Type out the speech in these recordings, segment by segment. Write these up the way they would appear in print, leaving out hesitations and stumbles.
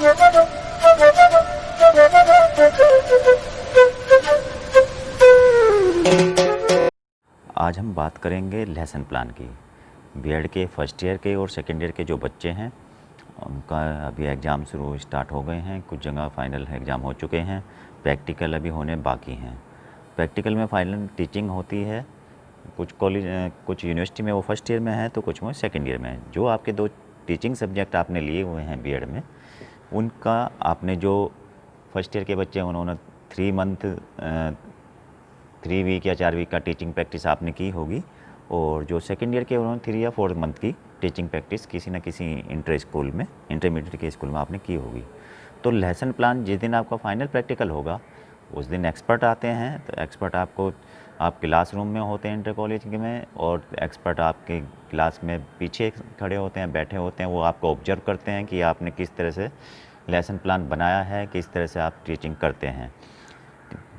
आज हम बात करेंगे लेसन प्लान की। बीएड के फर्स्ट ईयर के और सेकेंड ईयर के जो बच्चे हैं उनका अभी एग्ज़ाम स्टार्ट हो गए हैं। कुछ जगह फाइनल एग्ज़ाम हो चुके हैं, प्रैक्टिकल अभी होने बाकी हैं। प्रैक्टिकल में फाइनल टीचिंग होती है। कुछ कॉलेज कुछ यूनिवर्सिटी में वो फर्स्ट ईयर में है तो कुछ में सेकेंड ईयर में है। जो आपके दो टीचिंग सब्जेक्ट आपने लिए हुए हैं बीएड में, उनका आपने जो फर्स्ट ईयर के बच्चे हैं उन्होंने 3 वीक या 4 वीक का टीचिंग प्रैक्टिस आपने की होगी, और जो सेकेंड ईयर के उन्होंने 3 या 4 मंथ की टीचिंग प्रैक्टिस किसी न किसी इंटरमीडिएट के स्कूल में आपने की होगी। तो लेसन प्लान जिस दिन आपका फाइनल प्रैक्टिकल होगा उस दिन एक्सपर्ट आते हैं। तो एक्सपर्ट आपको आप क्लासरूम में होते हैं इंटर कॉलेज में, और एक्सपर्ट आपके क्लास में पीछे खड़े होते हैं, बैठे होते हैं। वो आपको ऑब्जर्व करते हैं कि आपने किस तरह से लेसन प्लान बनाया है, किस तरह से आप टीचिंग करते हैं।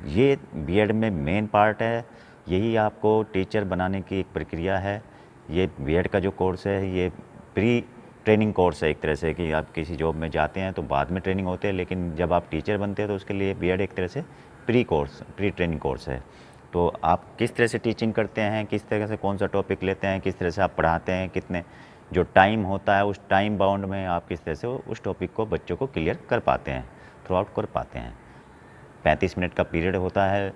ये बीएड में मेन पार्ट है। यही आपको टीचर बनाने की एक प्रक्रिया है। ये बीएड का जो कोर्स है ये प्री ट्रेनिंग कोर्स है एक तरह से, कि आप किसी जॉब में जाते हैं तो बाद में ट्रेनिंग होती है, लेकिन जब आप टीचर बनते हैं तो उसके लिए बीएड एक तरह से प्री ट्रेनिंग कोर्स है। तो आप किस तरह से टीचिंग करते हैं, किस तरह से कौन सा टॉपिक लेते हैं, किस तरह से आप पढ़ाते हैं, कितने जो टाइम होता है उस टाइम बाउंड में आप किस तरह से उस टॉपिक को बच्चों को क्लियर कर पाते हैं, थ्रू आउट कर पाते हैं। 35 मिनट का पीरियड होता है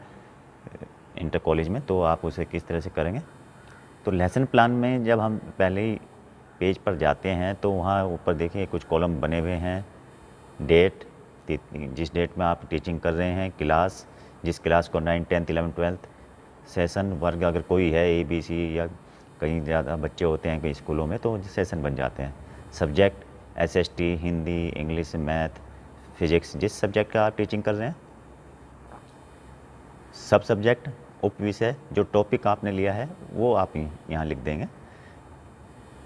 इंटर कॉलेज में, तो आप उसे किस तरह से करेंगे। तो लेसन प्लान में जब हम पहले ही पेज पर जाते हैं तो वहाँ ऊपर देखिए कुछ कॉलम बने हुए हैं। डेट, जिस डेट में आप टीचिंग कर रहे हैं, क्लास, जिस क्लास को 9, 10th, 11th, 12th, सेशन वर्ग अगर कोई है ABC या कहीं ज़्यादा बच्चे होते हैं कई स्कूलों में तो सेशन बन जाते हैं। Subject SST, Hindi, English, math, physics, जिस सब्जेक्ट का आप टीचिंग कर रहे हैं। सब सब्जेक्ट, उप विषय, जो टॉपिक आपने लिया है वो आप यहाँ लिख देंगे।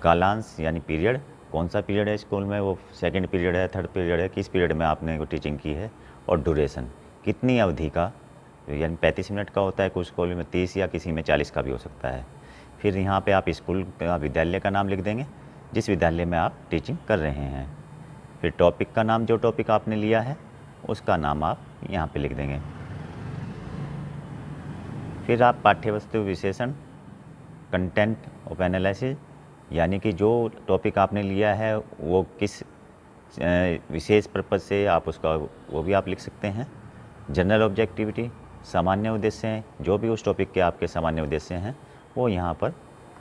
कालांश यानी पीरियड, कौन सा पीरियड है स्कूल में, वो सेकंड पीरियड है, थर्ड पीरियड है, किस पीरियड में आपने वो टीचिंग की है। और ड्यूरेशन, कितनी अवधि का, यानी 35 मिनट का होता है, कुछ स्कूल में 30 या किसी में 40 का भी हो सकता है। फिर यहाँ पे आप स्कूल का विद्यालय का नाम लिख देंगे जिस विद्यालय में आप टीचिंग कर रहे हैं। फिर टॉपिक का नाम, जो टॉपिक आपने लिया है उसका नाम आप यहाँ पे लिख देंगे। फिर आप पाठ्यवस्तु विश्लेषण, कंटेंट ऑफ एनालिसिस, यानी कि जो टॉपिक आपने लिया है वो किस विशेष पर्पज़ से आप उसका वो भी आप लिख सकते हैं। जनरल ऑब्जेक्टिविटी, सामान्य उद्देश्य हैं, जो भी उस टॉपिक के आपके सामान्य उद्देश्य हैं वो यहाँ पर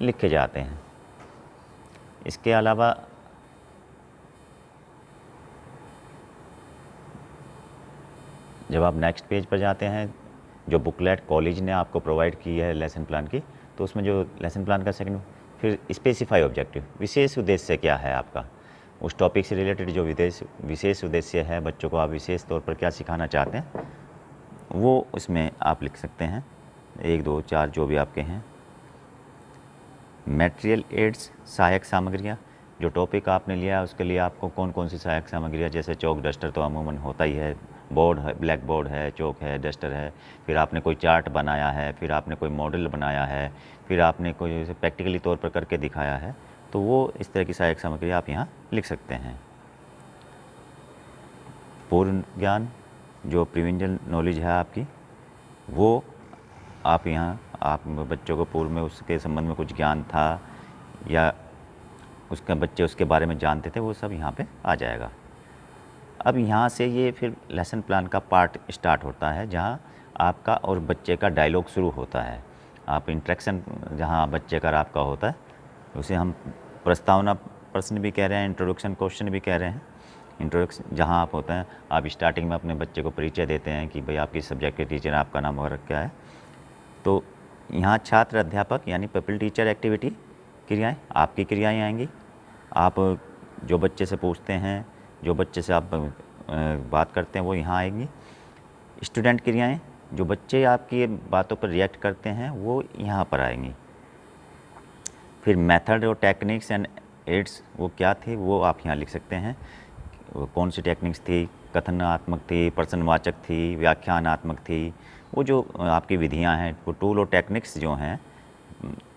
लिखे जाते हैं। इसके अलावा जब आप नेक्स्ट पेज पर जाते हैं, जो बुकलेट कॉलेज ने आपको प्रोवाइड की है लेसन प्लान की, तो उसमें जो लेसन प्लान का सेकंड, फिर स्पेसिफाई ऑब्जेक्टिव, विशेष उद्देश्य क्या है आपका, उस टॉपिक से रिलेटेड जो विशेष उद्देश्य है, बच्चों को आप विशेष तौर पर क्या सिखाना चाहते हैं वो उसमें आप लिख सकते हैं। 1, 2, 4 जो भी आपके हैं। मटेरियल एड्स, सहायक सामग्रियाँ, जो टॉपिक आपने लिया है उसके लिए आपको कौन कौन सी सहायक सामग्रियाँ, जैसे चौक डस्टर तो अमूमन होता ही है, बोर्ड है, ब्लैक बोर्ड है, चौक है, डस्टर है, फिर आपने कोई चार्ट बनाया है, फिर आपने कोई मॉडल बनाया है, फिर आपने कोई जैसे प्रैक्टिकली तौर पर करके दिखाया है, तो वो इस तरह की सहायक सामग्री आप यहाँ लिख सकते हैं। पूर्व ज्ञान, जो प्रिवेंशन नॉलेज है आपकी, वो आप यहाँ आप बच्चों को पूर्व में उसके संबंध में कुछ ज्ञान था या उसका बच्चे उसके बारे में जानते थे, वो सब यहाँ पे आ जाएगा। अब यहाँ से ये फिर लेसन प्लान का पार्ट स्टार्ट होता है, जहाँ आपका और बच्चे का डायलॉग शुरू होता है। आप इंटरेक्शन जहाँ बच्चे का और आपका होता है उसे हम प्रस्तावना प्रश्न भी कह रहे हैं, इंट्रोडक्शन क्वेश्चन भी कह रहे हैं। इंट्रोडक्शन जहाँ आप होता है, आप स्टार्टिंग में अपने बच्चे को परिचय देते हैं कि भाई आप किस सब्जेक्ट के टीचर हैं, आपका नाम वगैरह क्या है। तो यहाँ छात्र अध्यापक यानी पीपल टीचर एक्टिविटी क्रियाएँ, आपकी क्रियाएँ आएंगी। आप जो बच्चे से पूछते हैं, जो बच्चे से आप बात करते हैं वो यहाँ आएंगी। स्टूडेंट क्रियाएँ, जो बच्चे आपकी बातों पर रिएक्ट करते हैं वो यहाँ पर आएंगी। फिर मेथड और टेक्निक्स एंड एड्स, वो क्या थे वो आप यहाँ लिख सकते हैं। वो कौन सी टेक्निक्स थी, कथनात्मक थी, प्रश्नवाचक थी, व्याख्यानात्मक थी, वो जो आपकी विधियाँ हैं, वो टूल और टेक्निक्स जो हैं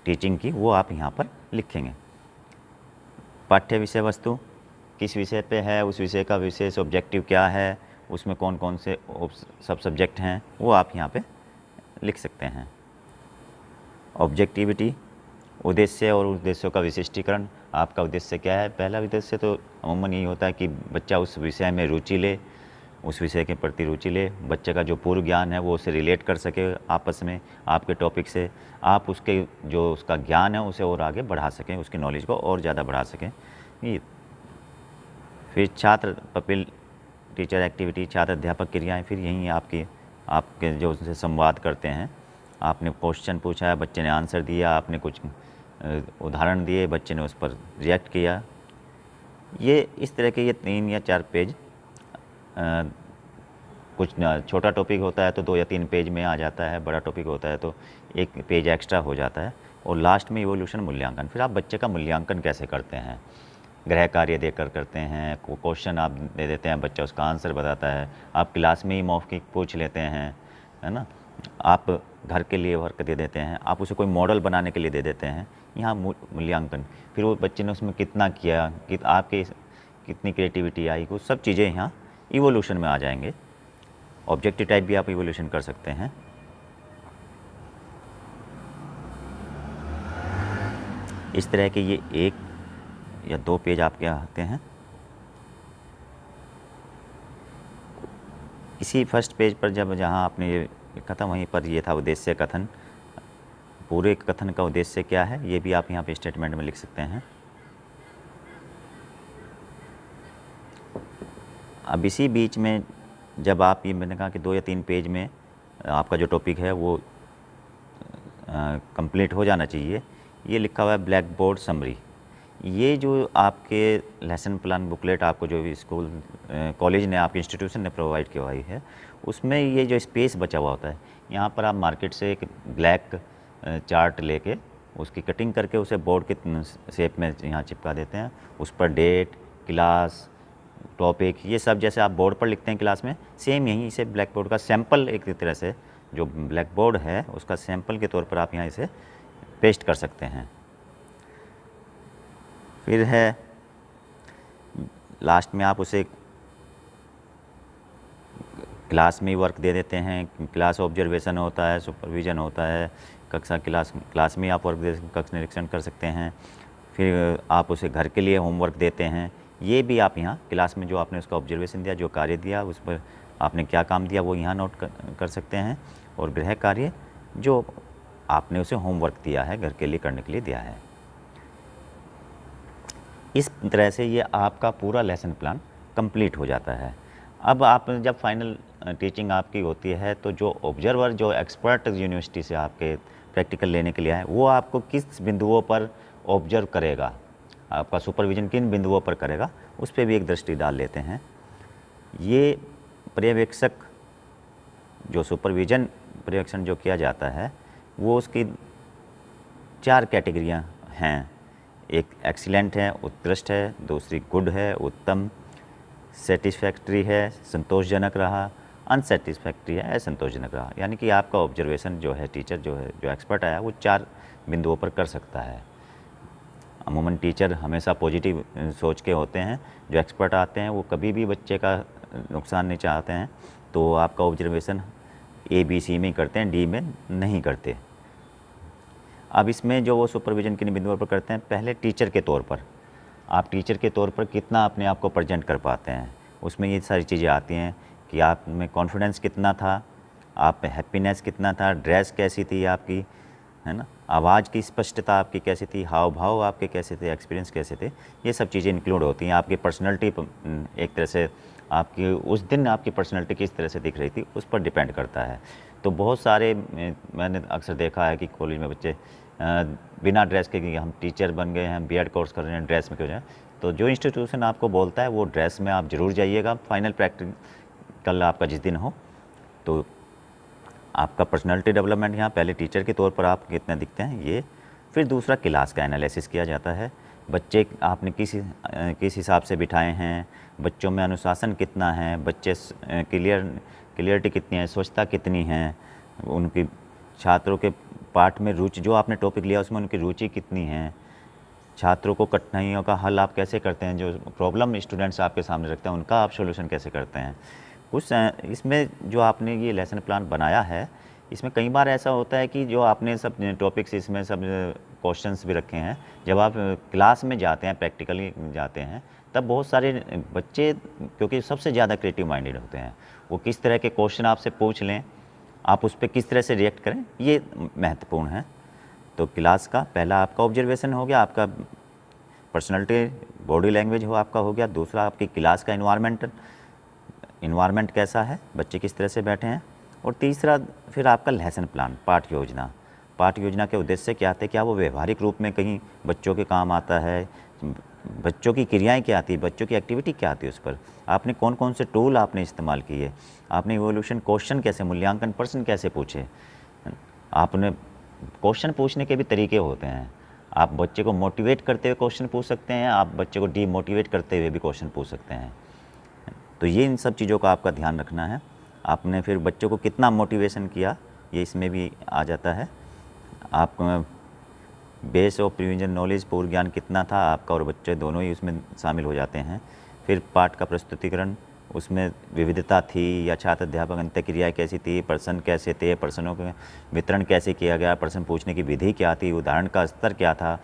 टीचिंग की, वो आप यहाँ पर लिखेंगे। पाठ्य विषय वस्तु, किस विषय पे है, उस विषय का विशेष ऑब्जेक्टिव क्या है, उसमें कौन कौन से सब सब्जेक्ट हैं, वो आप यहाँ पे लिख सकते हैं। ऑब्जेक्टिविटी, उद्देश्य और उद्देश्यों का विशिष्टीकरण। आपका उद्देश्य क्या है? पहला उद्देश्य तो अमूमन यही होता है कि बच्चा उस विषय में रुचि ले, उस विषय के प्रति रुचि ले, बच्चे का जो पूर्व ज्ञान है वो उसे रिलेट कर सके आपस में आपके टॉपिक से, आप उसके जो उसका ज्ञान है उसे और आगे बढ़ा सकें, उसकी नॉलेज को और ज़्यादा बढ़ा सकें। ये फिर छात्र पपिल टीचर एक्टिविटी, छात्र अध्यापक क्रियाएं, फिर यहीं आपके जो उनसे संवाद करते हैं। आपने क्वेश्चन पूछा है, बच्चे ने आंसर दिया, आपने कुछ उदाहरण दिए, बच्चे ने उस पर रिएक्ट किया। ये इस तरह के ये 3 या 4 पेज, कुछ छोटा टॉपिक होता है तो 2 या 3 पेज में आ जाता है, बड़ा टॉपिक होता है तो 1 पेज एक्स्ट्रा हो जाता है। और लास्ट में इवोल्यूशन मूल्यांकन। फिर आप बच्चे का मूल्यांकन कैसे करते हैं? गृह कार्य देकर करते हैं, क्वेश्चन आप दे देते हैं, बच्चा उसका आंसर बताता है, आप क्लास में ही मौखिक पूछ लेते हैं, है ना, आप घर के लिए वर्क दे देते हैं, आप उसे कोई मॉडल बनाने के लिए दे देते हैं। यहाँ मूल्यांकन, फिर वो बच्चे ने उसमें कितना किया, कि आपके कितनी क्रिएटिविटी आई, वो सब चीज़ें यहाँ इवोल्यूशन में आ जाएंगे। ऑब्जेक्टिव टाइप भी आप इवोल्यूशन कर सकते हैं। इस तरह के ये 1 या 2 पेज आपके आते हैं। इसी फर्स्ट पेज पर जहाँ आपने ये लिखा था वहीं पर ये था उद्देश्य कथन। पूरे कथन का उद्देश्य क्या है ये भी आप यहाँ पे स्टेटमेंट में लिख सकते हैं। अब इसी बीच में जब आप ये, मैंने कहा कि 2 या 3 पेज में आपका जो टॉपिक है वो कंप्लीट हो जाना चाहिए। ये लिखा हुआ है ब्लैक बोर्ड समरी। ये जो आपके लेसन प्लान बुकलेट आपको जो भी स्कूल कॉलेज ने, आपके इंस्टीट्यूशन ने प्रोवाइड करवाई है, उसमें ये जो स्पेस बचा हुआ होता है, यहाँ पर आप मार्केट से एक ब्लैक चार्ट लेके उसकी कटिंग करके उसे बोर्ड के शेप में यहाँ चिपका देते हैं। उस पर डेट, क्लास, टॉपिक, ये सब जैसे आप बोर्ड पर लिखते हैं क्लास में, सेम यहीं इसे ब्लैक बोर्ड का सैम्पल, एक तरह से जो ब्लैक बोर्ड है उसका सैम्पल के तौर पर आप यहाँ इसे पेस्ट कर सकते हैं। फिर है लास्ट में आप उसे क्लास में ही वर्क दे देते हैं। क्लास ऑब्जर्वेशन होता है, सुपरविज़न होता है, कक्षा क्लास में आप वर्क दे, कक्षा निरीक्षण कर सकते हैं। फिर आप उसे घर के लिए होमवर्क देते हैं। ये भी आप यहाँ क्लास में जो आपने उसका ऑब्जर्वेशन दिया, जो कार्य दिया, उस पर आपने क्या काम दिया वो यहाँ नोट कर सकते हैं। और गृह कार्य जो आपने उसे होमवर्क दिया है, घर के लिए करने के लिए दिया है। इस तरह से ये आपका पूरा लेसन प्लान कंप्लीट हो जाता है। अब आप जब फाइनल टीचिंग आपकी होती है तो जो ऑब्जर्वर, जो एक्सपर्ट यूनिवर्सिटी से आपके प्रैक्टिकल लेने के लिए आए, वो आपको किस बिंदुओं पर ऑब्जर्व करेगा, आपका सुपरविज़न किन बिंदुओं पर करेगा, उस पर भी एक दृष्टि डाल लेते हैं। ये पर्यवेक्षक, जो सुपरविज़न पर्यवेक्षण जो किया जाता है वो उसकी 4 कैटेगरियाँ हैं। एक एक्सीलेंट है, उत्कृष्ट है, दूसरी गुड है, उत्तम, सेटिस्फैक्ट्री है, संतोषजनक रहा, अनसेटिस्फैक्ट्री है, असंतोषजनक रहा। यानी कि आपका ऑब्जर्वेशन जो है, टीचर जो है, जो एक्सपर्ट आया, वो 4 बिंदुओं पर कर सकता है। अमूमन टीचर हमेशा पॉजिटिव सोच के होते हैं। जो एक्सपर्ट आते हैं वो कभी भी बच्चे का नुकसान नहीं चाहते हैं, तो आपका ऑब्जर्वेशन ABC में ही करते हैं, D में नहीं करते। अब इसमें जो वो सुपरविज़न किन बिंदुओं पर करते हैं, पहले टीचर के तौर पर, आप टीचर के तौर पर कितना अपने आप को प्रेजेंट कर पाते हैं, उसमें ये सारी चीज़ें आती हैं कि आप में कॉन्फिडेंस कितना था, आप में हैप्पीनेस कितना था, ड्रेस कैसी थी आपकी, है ना, आवाज़ की स्पष्टता आपकी कैसी थी, हाव भाव आपके कैसे थे, एक्सपीरियंस कैसे थे, ये सब चीज़ें इंक्लूड होती हैं। आपकी पर्सनैलिटी, एक तरह से आपकी उस दिन आपकी पर्सनैलिटी किस तरह से दिख रही थी, उस पर डिपेंड करता है। तो बहुत सारे मैंने अक्सर देखा है कि कॉलेज में बच्चे बिना ड्रेस के, कि हम टीचर बन गए हैं, B.Ed कोर्स कर रहे हैं, ड्रेस में क्यों जाए। तो जो इंस्टीट्यूशन आपको बोलता है वो ड्रेस में आप ज़रूर जाइएगा। फाइनल प्रैक्टिकल आपका जिस दिन हो, तो आपका पर्सनालिटी डेवलपमेंट यहाँ पहले टीचर के तौर पर आप कितने दिखते हैं ये। फिर दूसरा क्लास का एनालिसिस किया जाता है, बच्चे आपने किस हिसाब से बिठाए हैं, बच्चों में अनुशासन कितना है, बच्चे क्लियरिटी कितनी है, स्वच्छता कितनी है, उनकी छात्रों के पाठ में रुचि, जो आपने टॉपिक लिया उसमें उनकी रुचि कितनी है, छात्रों को कठिनाइयों का हल आप कैसे करते हैं, जो प्रॉब्लम स्टूडेंट्स आपके सामने रखते हैं उनका आप सॉल्यूशन कैसे करते हैं। कुछ इसमें जो आपने ये लेसन प्लान बनाया है, इसमें कई बार ऐसा होता है कि जो आपने सब टॉपिक्स इसमें सब क्वेश्चंस भी रखे हैं, जब आप क्लास में जाते हैं, प्रैक्टिकली जाते हैं, तब बहुत सारे बच्चे, क्योंकि सबसे ज़्यादा क्रिएटिव माइंडेड होते हैं, वो किस तरह के क्वेश्चन आपसे पूछ लें, आप उस पर किस तरह से रिएक्ट करें, ये महत्वपूर्ण है। तो क्लास का पहला आपका ऑब्जर्वेशन हो गया, आपका पर्सनैलिटी बॉडी लैंग्वेज हो आपका हो गया। दूसरा आपकी क्लास का इन्वायरमेंट कैसा है, बच्चे किस तरह से बैठे हैं। और तीसरा फिर आपका लेसन प्लान, पाठ योजना के उद्देश्य क्या थे, क्या वो व्यवहारिक रूप में कहीं बच्चों के काम आता है, बच्चों की क्रियाएं क्या आती है, बच्चों की एक्टिविटी क्या आती है, उस पर आपने कौन कौन से टूल आपने इस्तेमाल किए, आपने इवोल्यूशन क्वेश्चन कैसे, मूल्यांकन प्रश्न कैसे पूछे। आपने क्वेश्चन पूछने के भी तरीके होते हैं, आप बच्चे को मोटिवेट करते हुए क्वेश्चन पूछ सकते हैं, आप बच्चे को डीमोटिवेट करते हुए भी क्वेश्चन पूछ सकते हैं। तो ये इन सब चीज़ों का आपका ध्यान रखना है। आपने फिर बच्चों को कितना मोटिवेशन किया, ये इसमें भी आ जाता है। आप बेस ऑफ प्रिविजन नॉलेज, पूर्व ज्ञान कितना था आपका और बच्चे दोनों ही उसमें शामिल हो जाते हैं। फिर पाठ का प्रस्तुतिकरण, उसमें विविधता थी या छात्र अध्यापक अंतःक्रिया कैसी थी, प्रश्न कैसे थे, प्रश्नों का वितरण कैसे किया गया, प्रश्न पूछने की विधि क्या थी, उदाहरण का स्तर क्या था।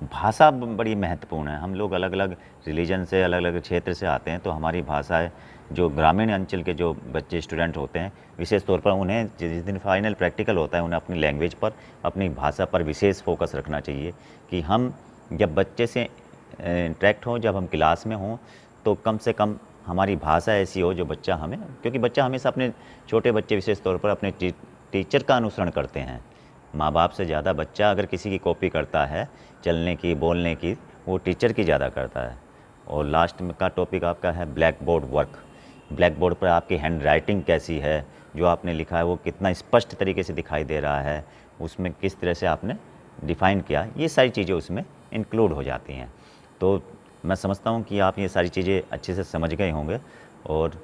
भाषा बड़ी महत्वपूर्ण है। हम लोग अलग अलग रिलीजन से, अलग अलग क्षेत्र से आते हैं, तो हमारी भाषाएं, जो ग्रामीण अंचल के जो बच्चे स्टूडेंट होते हैं, विशेष तौर पर उन्हें जिस दिन फाइनल प्रैक्टिकल होता है, उन्हें अपनी लैंग्वेज पर, अपनी भाषा पर विशेष फोकस रखना चाहिए कि हम जब बच्चे से इंटरेक्ट हों, जब हम क्लास में हों, तो कम से कम हमारी भाषा ऐसी हो जो बच्चा हमें, क्योंकि बच्चा हमेशा अपने, छोटे बच्चे विशेष तौर पर अपने टीचर का अनुसरण करते हैं। माँ बाप से ज़्यादा बच्चा अगर किसी की कॉपी करता है, चलने की, बोलने की, वो टीचर की ज़्यादा करता है। और लास्ट में का टॉपिक आपका है black board work. Black board पर आपकी हैंड राइटिंग कैसी है, जो आपने लिखा है वो कितना स्पष्ट तरीके से दिखाई दे रहा है, उसमें किस तरह से आपने डिफ़ाइन किया, ये सारी चीज़ें उसमें इंक्लूड हो जाती हैं। तो मैं समझता हूँ कि आप ये सारी चीज़ें अच्छे से समझ गए होंगे। और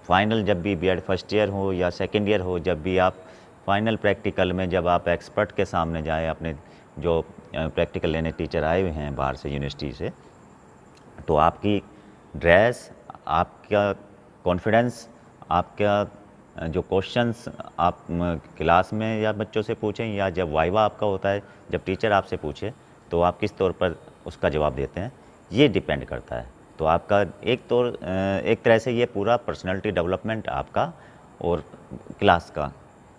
फाइनल जब भी बीएड फर्स्ट ईयर हो या सेकेंड ईयर हो, जब भी आप फाइनल प्रैक्टिकल में, जब आप एक्सपर्ट के सामने जाएँ, अपने जो प्रैक्टिकल लेने टीचर आए हुए हैं बाहर से, यूनिवर्सिटी से, तो आपकी ड्रेस, आपका कॉन्फिडेंस, आपका जो क्वेश्चंस आप क्लास में या बच्चों से पूछें, या जब वाइवा आपका होता है, जब टीचर आपसे पूछे, तो आप किस तौर पर उसका जवाब देते हैं, ये डिपेंड करता है। तो आपका एक तरह से ये पूरा पर्सनालिटी डेवलपमेंट आपका और क्लास का,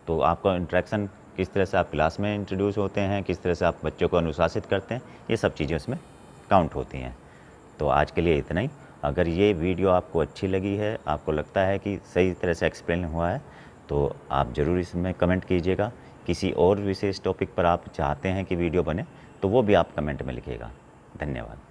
तो आपका इंटरेक्शन किस तरह से आप क्लास में इंट्रोड्यूस होते हैं, किस तरह से आप बच्चों को अनुशासित करते हैं, ये सब चीज़ें इसमें काउंट होती हैं। तो आज के लिए इतना ही। अगर ये वीडियो आपको अच्छी लगी है, आपको लगता है कि सही तरह से एक्सप्लेन हुआ है, तो आप ज़रूर इसमें कमेंट कीजिएगा। किसी और विशेष टॉपिक पर आप चाहते हैं कि वीडियो बने, तो वो भी आप कमेंट में लिखिएगा। धन्यवाद।